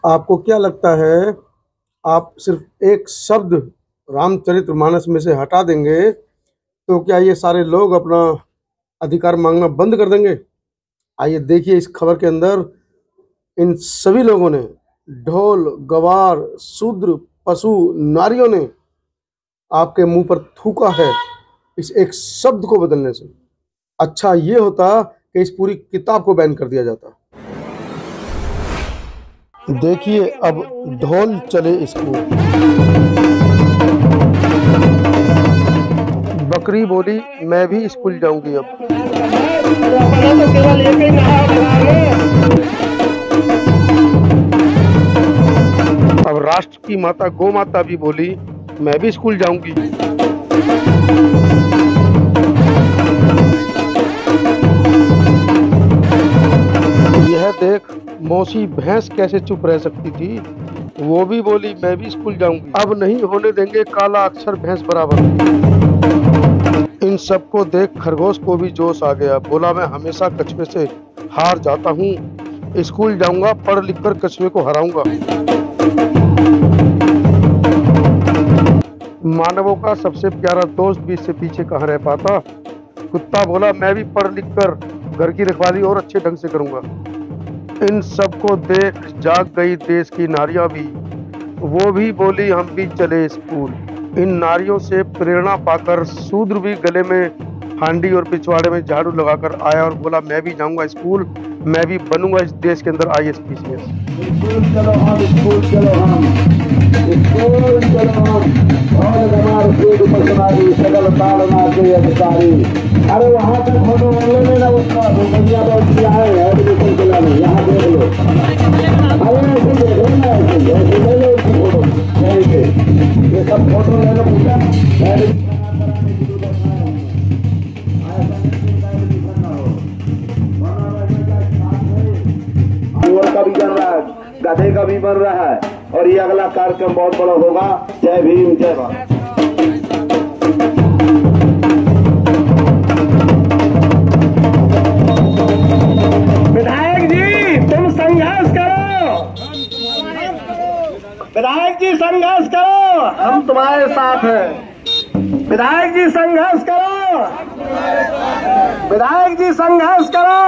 आपको क्या लगता है, आप सिर्फ एक शब्द रामचरितमानस में से हटा देंगे तो क्या ये सारे लोग अपना अधिकार मांगना बंद कर देंगे? आइए देखिए इस खबर के अंदर इन सभी लोगों ने, ढोल गवार शूद्र पशु नारियों ने आपके मुंह पर थूका है इस एक शब्द को बदलने से। अच्छा ये होता कि इस पूरी किताब को बैन कर दिया जाता। देखिए अब ढोल चले स्कूल। बकरी बोली मैं भी स्कूल जाऊंगी अब। अब राष्ट्र की माता गौ माता भी बोली मैं भी स्कूल जाऊंगी। यह देख मौसी भैंस कैसे चुप रह सकती थी, वो भी बोली मैं भी स्कूल जाऊंगी। अब नहीं होने देंगे काला अक्षर भैंस बराबर। इन सबको देख खरगोश को भी जोश आ गया, बोला मैं हमेशा कछुए से हार जाता हूँ, स्कूल जाऊंगा, पढ़ लिख कर कछुए को हराऊंगा। मानवों का सबसे प्यारा दोस्त भी इससे पीछे कहाँ रह पाता। कुत्ता बोला मैं भी पढ़ लिख कर घर की रखवाली और अच्छे ढंग से करूंगा। इन सबको देख जाग गई देश की नारियां भी, वो भी बोली हम भी चले स्कूल। इन नारियों से प्रेरणा पाकर शूद्र भी गले में हांडी और पिछवाड़े में झाड़ू लगाकर आया और बोला मैं भी जाऊंगा स्कूल, मैं भी बनूंगा इस देश के अंदर IAS-PCS। स्कूल चलो हम, स्कूल चलो हम, स्कूल चलो हम, और हमारे सूद पसनारी सकल ताड़ना के अधिकारी। अरे वहाँ तक फोटो लेने ना उसका भैया बहुत किया है एडमिशन दिलाने, यहाँ देख लो। अरे ऐसे देखो ना, ऐसे ले लो इसकी फोटो, ये सब फोटो ले लो पूछा का भी बन रहा है, गधे का भी बन रहा है, और ये अगला कार्यक्रम बहुत बड़ा होगा। जय भीम जय भारत। विधायक जी तुम संघर्ष करो, विधायक जी संघर्ष करो, हम तुम्हारे साथ हैं। विधायक जी संघर्ष करो, विधायक जी संघर्ष करो।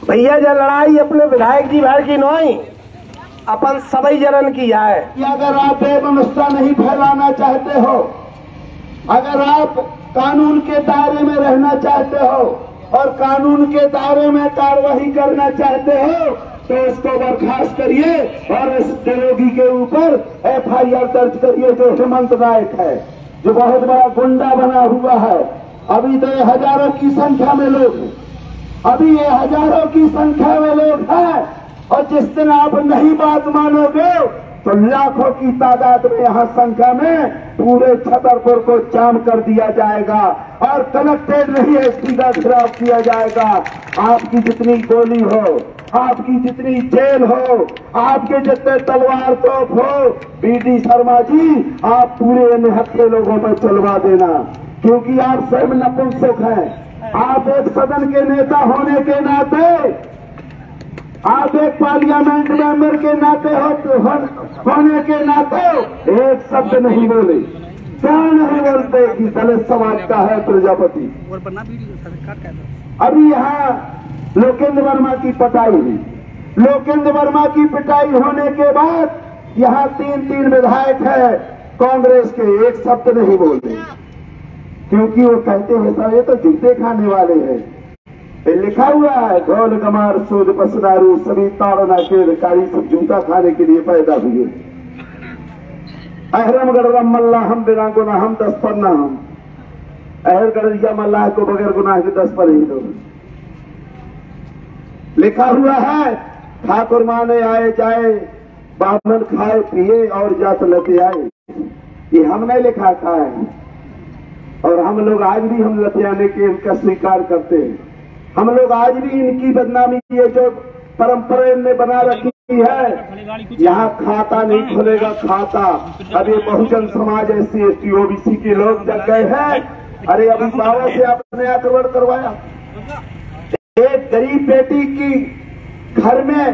भैया जो लड़ाई अपने विधायक जी भर की नहीं, अपन सभी जनन की है। अगर आप बेव्यवस्था नहीं फैलाना चाहते हो, अगर आप कानून के दायरे में रहना चाहते हो और कानून के दायरे में कार्रवाई करना चाहते हो, तो इसको बर्खास्त करिए और इस द्रोही के ऊपर FIR दर्ज करिए जो हेमंत नायक है, जो बहुत बड़ा गुंडा बना हुआ है। अभी तो हजारों की संख्या में लोग हैं, अभी ये हजारों की संख्या में लोग हैं, और जिस दिन आप नहीं बात मानोगे तो लाखों की तादाद में यहाँ संख्या में पूरे छतरपुर को जाम कर दिया जाएगा और कलेक्टेड नहीं SP का घेराव किया जाएगा। आपकी जितनी गोली हो, आपकी जितनी जेल हो, आपके जितने तलवार तोप हो, BD शर्मा जी आप पूरे निहत्थे लोगों पर चलवा देना, क्योंकि आप स्वयं नपुंसक हैं। आप एक सदन के नेता होने के नाते, आप एक पार्लियामेंट मेंबर के नाते होने के नाते एक शब्द नहीं बोले, क्या नहीं बोलते कि दलित समाज का है प्रजापति। अभी यहाँ लोकेंद्र वर्मा की पिटाई हुई, लोकेंद्र वर्मा की पिटाई होने के बाद यहाँ तीन विधायक है कांग्रेस के, एक शब्द नहीं बोलते, क्योंकि वो कहते हैं सर ये तो जूते खाने वाले हैं। लिखा हुआ है ढोल गमार सूद पसनारू सभी ताड़ना के अधिकारी सब जूता खाने के लिए पैदा हुए। अहरम गढ़रम मल्ला हम बिना गुना हम 10 पर ना हम, अहर गढ़िया मल्लाह को बगैर गुनाह के 10 पर ही दो। लिखा हुआ है ठाकुर माने आए जाए, बामन खाए पिए और जात लते आए। ये हमने लिखा था और हम लोग आज भी हम लतियाने के इनका स्वीकार करते हैं। हम लोग आज भी इनकी बदनामी ये जो परंपरा इनने बना रखी है, यहाँ खाता नहीं खुलेगा खाता। अब ये Bahujan Samaj SC ST OBC के लोग जग गए हैं। अरे अभी बाबा से आपने आक्रमण करवाया, एक गरीब बेटी की घर में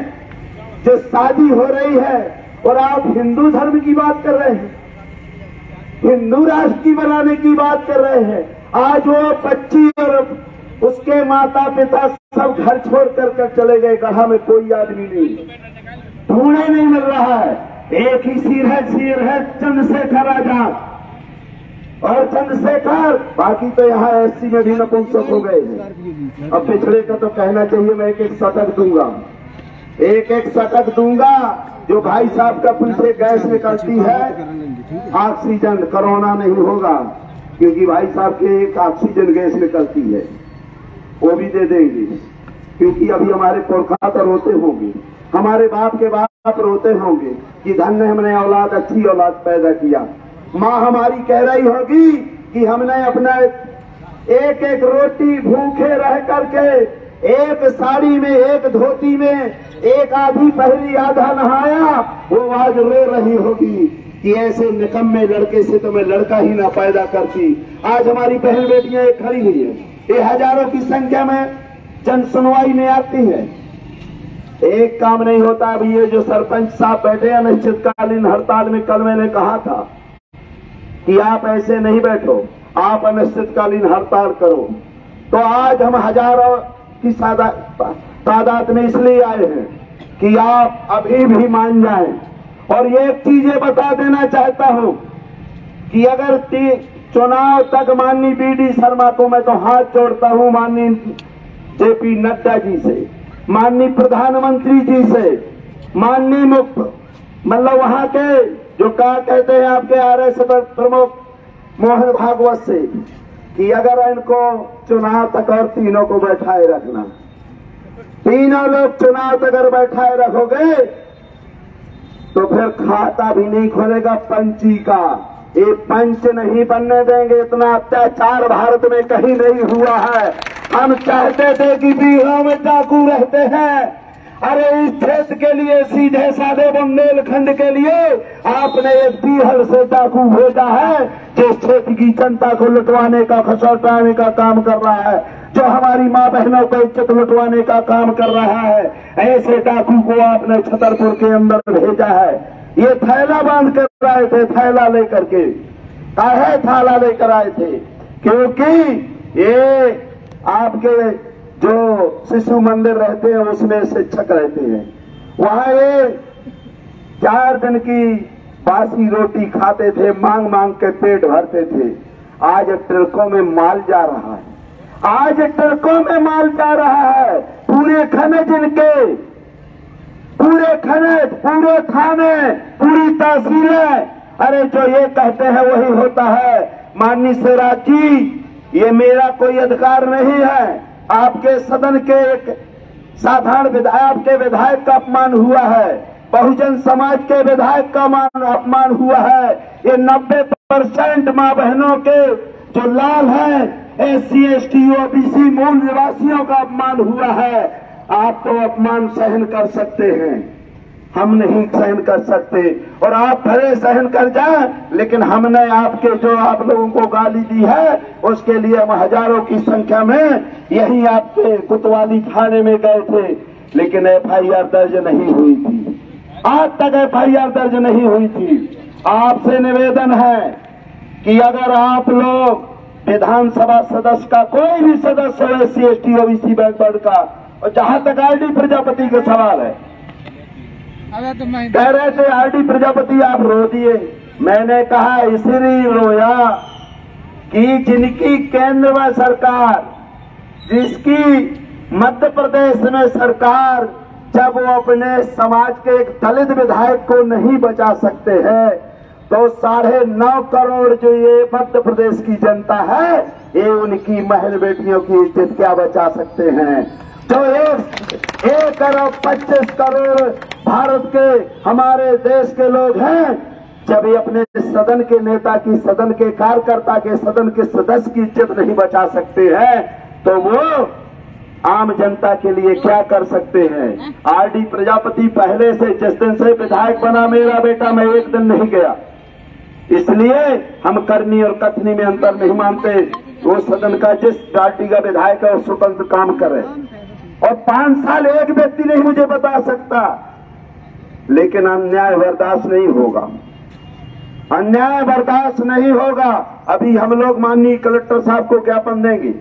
जो शादी हो रही है, और आप हिंदू धर्म की बात कर रहे हैं, हिंदू राष्ट्र की बनाने की बात कर रहे हैं। आज वो बच्ची और उसके माता पिता सब घर छोड़ कर चले गए, गढ़ा में कोई आदमी नहीं, ढूंढे नहीं मिल रहा है। एक ही सिर है चंद्रशेखर आजाद, और चंद्रशेखर, बाकी तो यहाँ एससी में भी नपुंसक हो गए हैं। अब पिछड़े का तो कहना चाहिए, मैं एक शतक दूंगा, एक शतक दूंगा। जो भाई साहब का पीछे गैस निकलती है, ऑक्सीजन, कोरोना नहीं होगा, क्योंकि भाई साहब के एक ऑक्सीजन गैस निकलती है, वो भी दे देंगे। क्योंकि अभी हमारे पुरखा तो रोते होंगे, हमारे बाप के बाप रोते होंगे कि धन्य हमने औलाद, अच्छी औलाद पैदा किया। माँ हमारी कह रही होगी कि हमने अपना एक एक रोटी भूखे रह करके, एक साड़ी में, एक धोती में, एक आधी पहली आधा नहाया, वो आज रो रही होगी कि ऐसे निकम्मे लड़के से तो मैं लड़का ही ना पैदा करती। आज हमारी बहन बेटियां एक खड़ी हुई है, ये हजारों की संख्या में जन सुनवाई में आती है, एक काम नहीं होता। अभी ये जो सरपंच साहब बैठे हैं अनिश्चितकालीन हड़ताल में, कल मैंने कहा था कि आप ऐसे नहीं बैठो, आप अनिश्चितकालीन हड़ताल करो। तो आज हम हजारों की तादाद में इसलिए आए हैं कि आप अभी भी मान जाएं। और ये एक चीज ये बता देना चाहता हूं कि अगर चुनाव तक माननीय बीडी शर्मा को मैं तो हाथ जोड़ता हूं, माननीय जेपी नड्डा जी से, माननीय प्रधानमंत्री जी से, माननीय मतलब वहां के जो क्या कहते हैं आपके आरएसएस प्रमुख मोहन भागवत से, कि अगर इनको चुनाव तक और तीनों को बैठाए रखना, तीनों लोग चुनाव तक अगर बैठाए रखोगे तो फिर खाता भी नहीं खोलेगा पंची का। ये पंच नहीं बनने देंगे। इतना अत्याचार भारत में कहीं नहीं हुआ है। हम चाहते थे कि बिहार में डाकू रहते हैं, अरे इस क्षेत्र के लिए सीधे साधे बुंदेलखंड के लिए आपने एक बिहार से डाकू भेजा है, जो क्षेत्र की जनता को लुटवाने का, खसौटाने का काम कर रहा है, जो हमारी माँ बहनों को इज्जत लुटवाने का काम कर रहा है। ऐसे डाकू को आपने छतरपुर के अंदर भेजा है। ये थैला बांध कर आए थे, थैला लेकर के, काहे थैला लेकर आए थे? क्योंकि ये आपके जो शिशु मंदिर रहते हैं उसमें शिक्षक रहते हैं, वहां ये 4 दिन की बासी रोटी खाते थे, मांग मांग के पेट भरते थे। आज ट्रकों में माल जा रहा है, आज ट्रकों में माल जा रहा है। पूरे खनिज इनके, पूरे खनिज, पूरे थाने, पूरी तहसीलें, अरे जो ये कहते हैं वही होता है। माननीय सिराज जी, ये मेरा कोई अधिकार नहीं है। आपके सदन के एक साधारण विधायक के विधायक का अपमान हुआ है, बहुजन समाज के विधायक का अपमान हुआ है। ये 90% माँ बहनों के जो लाल हैं, SC ST OBC मूल निवासियों का अपमान हुआ है। आप तो अपमान सहन कर सकते हैं, हम नहीं सहन कर सकते। और आप भले सहन कर जाएं, लेकिन हमने आपके जो आप लोगों को गाली दी है उसके लिए हम हजारों की संख्या में यही आपके कोतवाली थाने में गए थे, लेकिन FIR दर्ज नहीं हुई थी। आज तक FIR दर्ज नहीं हुई थी। आपसे निवेदन है कि अगर आप लोग विधानसभा सदस्य का, कोई भी सदस्य हो SC ST OBC बैकवर्ड का, और जहां तक RD प्रजापति का सवाल है, कह रहे थे RD प्रजापति आप रो दिए। मैंने कहा इसलिए रोया कि जिनकी केंद्र में सरकार, जिसकी मध्य प्रदेश में सरकार, जब वो अपने समाज के एक दलित विधायक को नहीं बचा सकते हैं, तो 9.5 करोड़ जो ये मध्य प्रदेश की जनता है, ये उनकी महल बेटियों की इज्जत क्या बचा सकते हैं? जो 1 अरब 25 करोड़ भारत के, हमारे देश के लोग हैं, जब ये अपने सदन के नेता की, सदन के कार्यकर्ता के, सदन के सदस्य की इज्जत नहीं बचा सकते हैं, तो वो आम जनता के लिए क्या कर सकते हैं? RD प्रजापति पहले से, जिस दिन से विधायक बना मेरा बेटा, मैं एक दिन नहीं गया, इसलिए हम करनी और कथनी में अंतर नहीं मानते। वो सदन का जिस पार्टी का विधायक है वो स्वतंत्र काम करे। और 5 साल एक व्यक्ति नहीं मुझे बता सकता लेकिन अन्याय बर्दाश्त नहीं होगा, अन्याय बर्दाश्त नहीं होगा। अभी हम लोग माननीय कलेक्टर साहब को ज्ञापन देंगे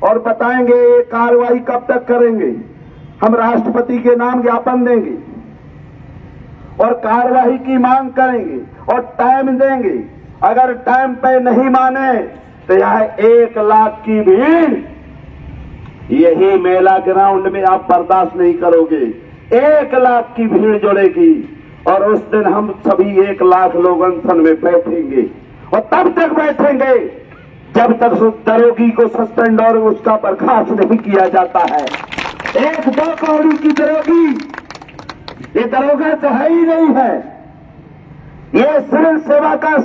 और बताएंगे ये कार्रवाई कब तक करेंगे। हम राष्ट्रपति के नाम ज्ञापन देंगे और कार्रवाई की मांग करेंगे और टाइम देंगे। अगर टाइम पे नहीं माने तो यह 1 लाख की भीड़ यही मेला ग्राउंड में आप बर्दाश्त नहीं करोगे। 1 लाख की भीड़ जुड़ेगी और उस दिन हम सभी 1 लाख लोग अनशन में बैठेंगे और तब तक बैठेंगे जब तक दरोगी को सस्पेंड और उसका बर्खास्त नहीं किया जाता है। 1-2 कौड़ी की दरोगी, ये दरोगा तो है ही नहीं है, ये सिविल सेवा का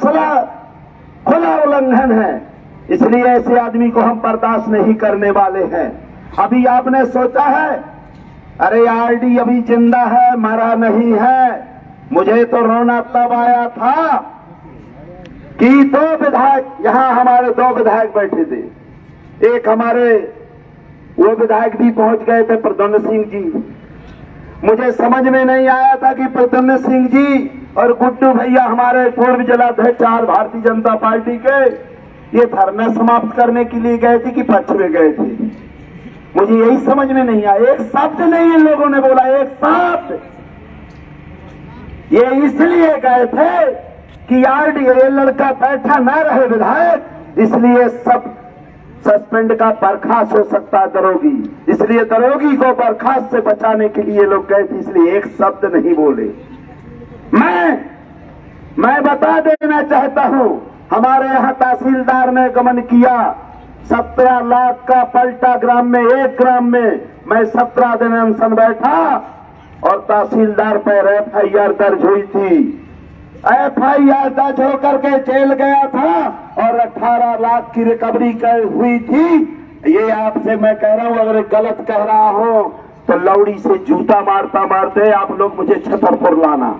खुला उल्लंघन है। इसलिए ऐसे आदमी को हम बर्दाश्त नहीं करने वाले हैं। अभी आपने सोचा है अरे आरडी अभी जिंदा है, मरा नहीं है। मुझे तो रोना तब आया था कि 2 विधायक, यहां हमारे 2 विधायक बैठे थे। एक हमारे वो विधायक भी पहुंच गए थे, प्रद्युम्न सिंह जी। मुझे समझ में नहीं आया था कि प्रद्युम्न सिंह जी और गुड्डू भैया हमारे पूर्व जिलाध्यक्ष भारतीय जनता पार्टी के, ये धरना समाप्त करने के लिए गए थे कि पक्ष में गए थे। मुझे यही समझ में नहीं आया। एक शब्द नहीं इन लोगों ने बोला, एक शब्द। ये इसलिए गए थे कि आरडी ये लड़का बैठा न रहे विधायक, इसलिए सब सस्पेंड का बर्खास्त हो सकता है दरोगी, इसलिए दरोगी को बर्खास्त से बचाने के लिए लोग गए थे, इसलिए एक शब्द नहीं बोले। मैं बता देना चाहता हूं, हमारे यहां तहसीलदार ने गमन किया 17 लाख का पलटा ग्राम में, एक ग्राम में मैं 17 दिन अनशन बैठा और तहसीलदार पर FIR दर्ज हुई थी। FIR दर्ज होकर के जेल गया था और 18 लाख की रिकवरी हुई थी। ये आपसे मैं कह रहा हूं, अगर गलत कह रहा हूं तो लौड़ी से जूता मारता मारते आप लोग मुझे छतरपुर लाना।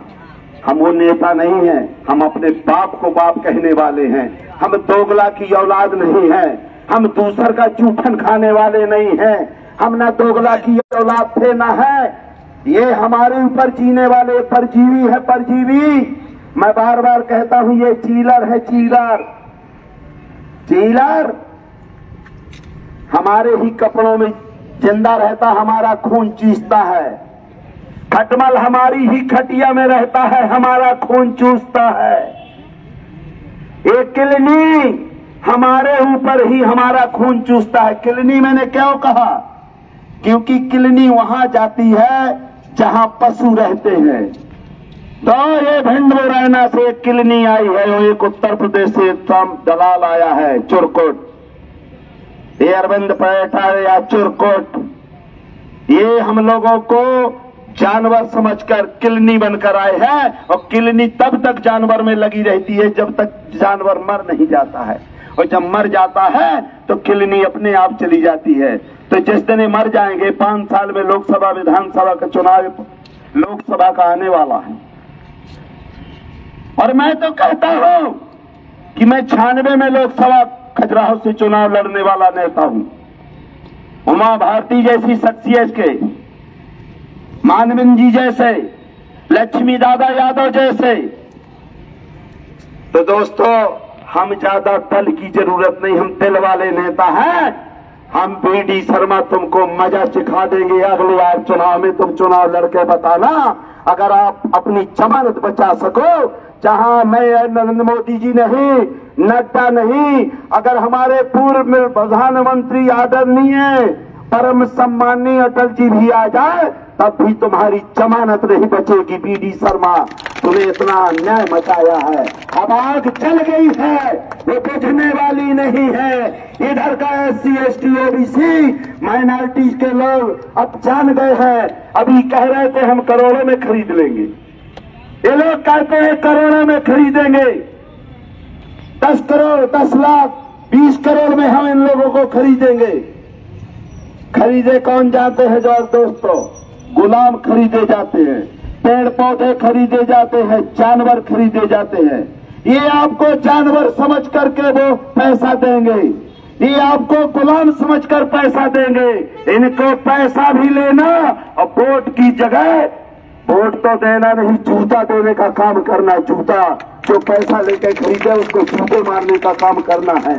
हम वो नेता नहीं हैं, हम अपने बाप को बाप कहने वाले हैं। हम दोगला की औलाद नहीं है, हम दूसर का जूठन खाने वाले नहीं हैं। हम ना दोगला की औलाद थे ना है। ये हमारे ऊपर जीने वाले परजीवी है, परजीवी। मैं बार बार कहता हूं ये चीलर है, चीलर। चीलर हमारे ही कपड़ों में जिंदा रहता, हमारा खून चूसता है। खटमल हमारी ही खटिया में रहता है, हमारा खून चूसता है। एक किलनी हमारे ऊपर ही हमारा खून चूसता है। किलनी मैंने क्यों कहा? क्योंकि किलनी वहां जाती है जहां पशु रहते हैं। तो ये भिंड मुरैना से एक किलनी आई है, वो एक उत्तर प्रदेश से दलाल आया है, चुरकोट, ये अरविंद पैठा या चुरकोट। ये हम लोगों को जानवर समझकर किलनी बनकर आए हैं और किलनी तब तक जानवर में लगी रहती है जब तक जानवर मर नहीं जाता है, और जब मर जाता है तो किलनी अपने आप चली जाती है। तो जिस दिन ये मर जाएंगे, 5 साल में लोकसभा विधानसभा का चुनाव लोकसभा का आने वाला है। और मैं तो कहता हूं कि मैं 96 में लोकसभा खजुराहो से चुनाव लड़ने वाला नेता हूं। उमा भारती जैसी शख्सियत के, मानविन जी जैसे, लक्ष्मी दादा यादव जैसे। तो दोस्तों, हम ज्यादा दल की जरूरत नहीं, हम दिल वाले नेता हैं। हम BD शर्मा तुमको मजा सिखा देंगे। अगले बार चुनाव में तुम चुनाव लड़के बताना, अगर आप अपनी जमानत बचा सको। जहां मैं नरेंद्र मोदी जी नहीं, नड्डा नहीं, अगर हमारे पूर्व प्रधानमंत्री आदरणीय परम सम्माननीय अटल जी भी आ जाए तब भी तुम्हारी जमानत नहीं बचेगी। BD शर्मा, तुम्हें इतना अन्याय मचाया है, अब आग चल गई है, वो बुझने वाली नहीं है। इधर का SC ST OBC माइनॉरिटी के लोग अब जान गए हैं। अभी कह रहे थे हम करोड़ों में खरीद लेंगे, ये लोग कहते हैं करोड़ों में खरीदेंगे। 10 करोड़, 10 लाख, 20 करोड़ में हम इन लोगों को खरीदेंगे। खरीदे कौन जाते हैं दोस्तों? गुलाम खरीदे जाते हैं, पेड़ पौधे खरीदे जाते हैं, जानवर खरीदे जाते हैं। ये आपको जानवर समझ करके वो पैसा देंगे, ये आपको गुलाम समझकर पैसा देंगे। इनको पैसा भी लेना और वोट तो देना नहीं, जूता देने का काम करना। जूता जो पैसा लेकर खरीदे उसको जूते मारने का काम करना है।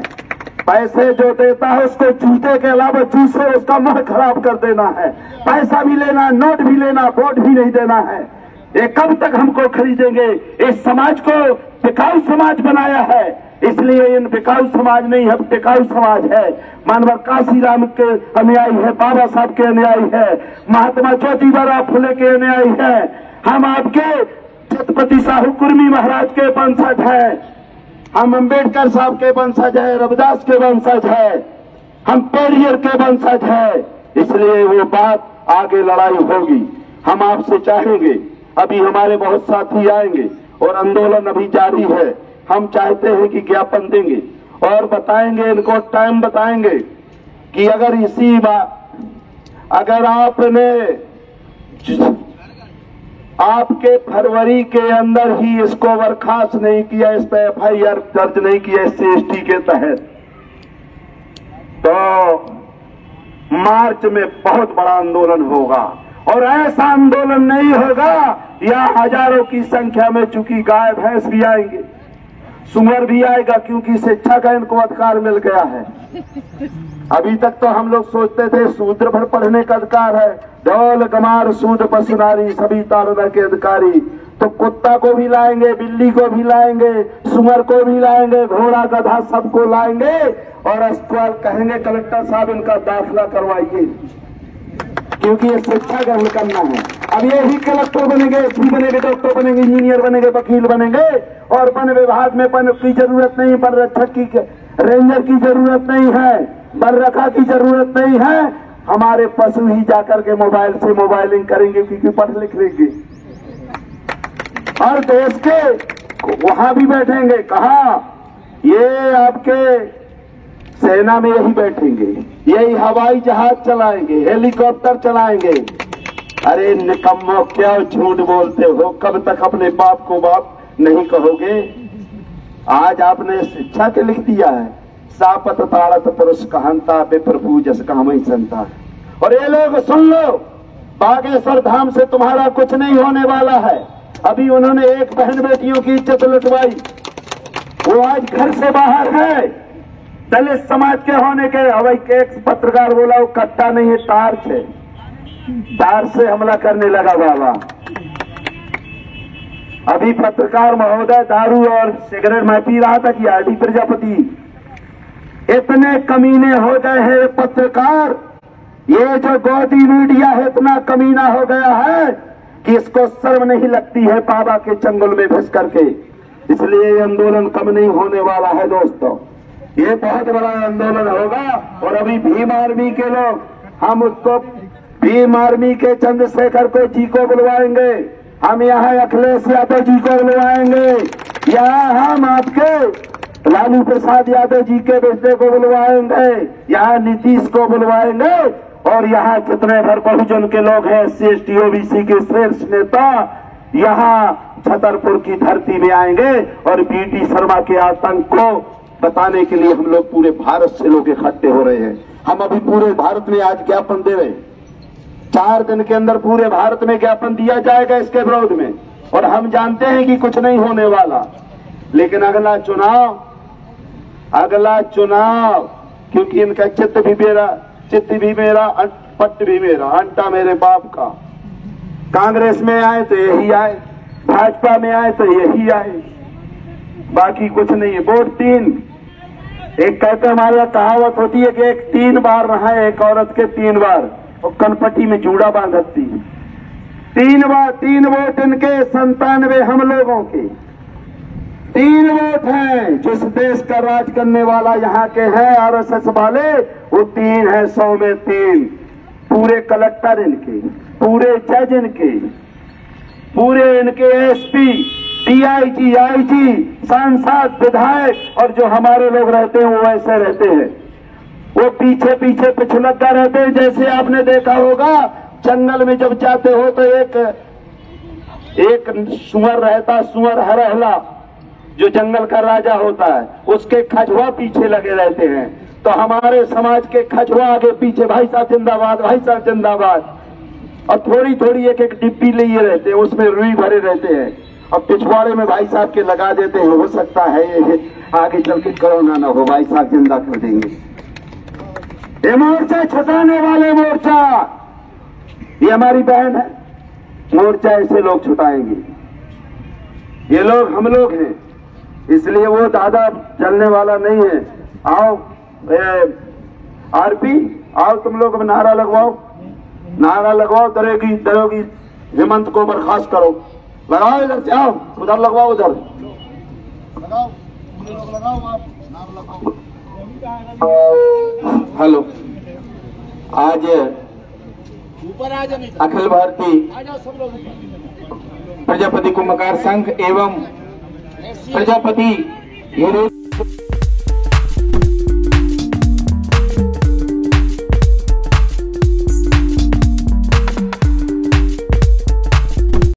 पैसे जो देता है उसको जूते के अलावा जूस से उसका मन खराब कर देना है। पैसा भी लेना, नोट भी लेना, वोट भी नहीं देना है। ये कब तक हमको खरीदेंगे? इस समाज को टिकाऊ समाज बनाया है, इसलिए इन बिकाऊ समाज नहीं है, टिकाऊ समाज है। मानव काशीराम के अनुयायी है, बाबा साहब के अनुयायी है, महात्मा ज्योतिबा फुले के अनुयायी है। हम आपके छत्रपति साहू कुर्मी महाराज के वंशज हैं, हम अंबेडकर साहब के वंशज है, रविदास के वंशज है, हम पेरियर के वंशज है। इसलिए वो बात आगे लड़ाई होगी। हम आपसे चाहेंगे, अभी हमारे बहुत साथी आएंगे और आंदोलन अभी जारी है। हम चाहते हैं कि ज्ञापन देंगे और बताएंगे, इनको टाइम बताएंगे कि अगर इसी बात, अगर आपके फरवरी के अंदर ही इसको बर्खास्त नहीं किया, इस पर FIR दर्ज नहीं किया SC/ST के तहत, तो मार्च में बहुत बड़ा आंदोलन होगा। और ऐसा आंदोलन नहीं होगा या हजारों की संख्या में, चूंकि गाय भैंस भी आएंगे, सुअर भी आएगा, क्योंकि शिक्षा का इनको अधिकार मिल गया है। अभी तक तो हम लोग सोचते थे शूद्र भर पढ़ने का अधिकार है, ढोल गमार सूद पशु नारी सभी ताड़ना के अधिकारी। तो कुत्ता को भी लाएंगे, बिल्ली को भी लाएंगे, सुअर को भी लाएंगे, घोड़ा गधा सबको लाएंगे और अस्पताल कहेंगे कलेक्टर साहब इनका दाखिला करवाइए, क्योंकि ये शिक्षा ग्रहण करना है। अब ये ही कलेक्टर बनेंगे, एसपी बनेंगे, डॉक्टर बनेंगे, इंजीनियर बनेंगे, वकील बनेंगे, और वन विभाग में वन की जरूरत नहीं, वन रक्षक की, रेंजर की जरूरत नहीं है, वन रखा की जरूरत नहीं है। हमारे पशु ही जाकर के मोबाइल से मोबाइलिंग करेंगे, क्योंकि पढ़ लिख लेंगे और देश के वहां भी बैठेंगे। कहा? ये आपके सेना में यही बैठेंगे, यही हवाई जहाज चलाएंगे, हेलीकॉप्टर चलाएंगे। अरे निकम्मो, क्या झूठ बोलते हो? कब तक अपने बाप को बाप नहीं कहोगे? आज आपने शिक्षा के लिख दिया है, सापत ताड़त पुरुष कहंता विप्रभु जस कामई संता। और ये लोग सुन लो, बागेश्वर धाम से तुम्हारा कुछ नहीं होने वाला है। अभी उन्होंने एक बहन बेटियों की इज्जत लुटवाई, वो आज घर से बाहर है। दलित समाज के होने के, अब एक पत्रकार बोला वो कट्टा नहीं है, टार्च है, टार्च से हमला करने लगा बाबा। अभी पत्रकार महोदय दारू और सिगरेट में पी रहा था कि RD प्रजापति, इतने कमीने हो गए हैं पत्रकार, ये जो गोदी मीडिया है इतना कमीना हो गया है कि इसको शर्म नहीं लगती है बाबा के चंगुल में घुस करके। इसलिए ये आंदोलन कम नहीं होने वाला है दोस्तों, ये बहुत बड़ा आंदोलन होगा। और अभी भीम आर्मी के लोग, हम उसको भीम आर्मी के चंद्रशेखर को जी को बुलवाएंगे, हम यहाँ अखिलेश यादव जी को बुलवाएंगे, यहाँ हम आपके लालू प्रसाद यादव जी के बेटे को बुलवाएंगे, यहाँ नीतीश को बुलवाएंगे, और यहाँ कितने भर बहुजन के लोग हैं, SC/ST OBC के शीर्ष नेता यहाँ छतरपुर की धरती में आएंगे। और BT शर्मा के आतंक को बताने के लिए हम लोग पूरे भारत से लोग इकट्ठे हो रहे हैं। हम अभी पूरे भारत में आज ज्ञापन दे रहे हैं, 4 दिन के अंदर पूरे भारत में ज्ञापन दिया जाएगा इसके विरोध में। और हम जानते हैं कि कुछ नहीं होने वाला, लेकिन अगला चुनाव, क्योंकि इनका चित्त भी मेरा, पट्ट भी मेरा, अंटा मेरे बाप का। कांग्रेस में आए तो यही आए, भाजपा में आए तो यही आए, बाकी कुछ नहीं है। वोट 3, एक कहते हमारे यहाँ कहावत होती है कि एक 3 बार रहा है एक औरत के 3 बार, और कनपट्टी में जूड़ा बांधती है। 3 वोट इनके, 97 हम लोगों के। 3 वोट हैं। जिस देश का राज करने वाला यहाँ के हैं RSS वाले, वो 3 है, 100 में 3। पूरे कलेक्टर इनके, पूरे जज इनके, पूरे इनके SP, DIG, IG, सांसद, विधायक, और जो हमारे लोग रहते हैं वो ऐसे रहते हैं, वो पीछे पीछे पिछलग्गा रहते हैं। जैसे आपने देखा होगा जंगल में जब जाते हो तो एक सुअर रहता, सुअर हरहला, जो जंगल का राजा होता है, उसके खजुआ पीछे लगे रहते हैं। तो हमारे समाज के खजुआ आगे पीछे, भाई साहब जिंदाबाद, भाई साहब जिंदाबाद। और थोड़ी थोड़ी एक एक डिब्बी लिए रहते हैं, उसमें रुई भरे रहते हैं और पिछवाड़े में भाई साहब के लगा देते हैं। हो सकता है ये आगे चल के कोरोना ना हो, भाई साहब जिंदा कर देंगे। ये मोर्चा छुटाने वाले मोर्चा, ये हमारी बहन है, मोर्चा ऐसे लोग छुटाएंगे। ये लोग हम लोग हैं, इसलिए वो दादा चलने वाला नहीं है। आओ आरपी, आओ तुम लोग नारा लगवाओ, नारा लगवाओ, दरोगी हेमंत को बर्खास्त करो। लगाओ इधर से, आओ उधर लगवाओ, उधर लगाओ, हेलो। आज अखिल भारतीय प्रजापति कुंभकार संघ एवं प्रजापति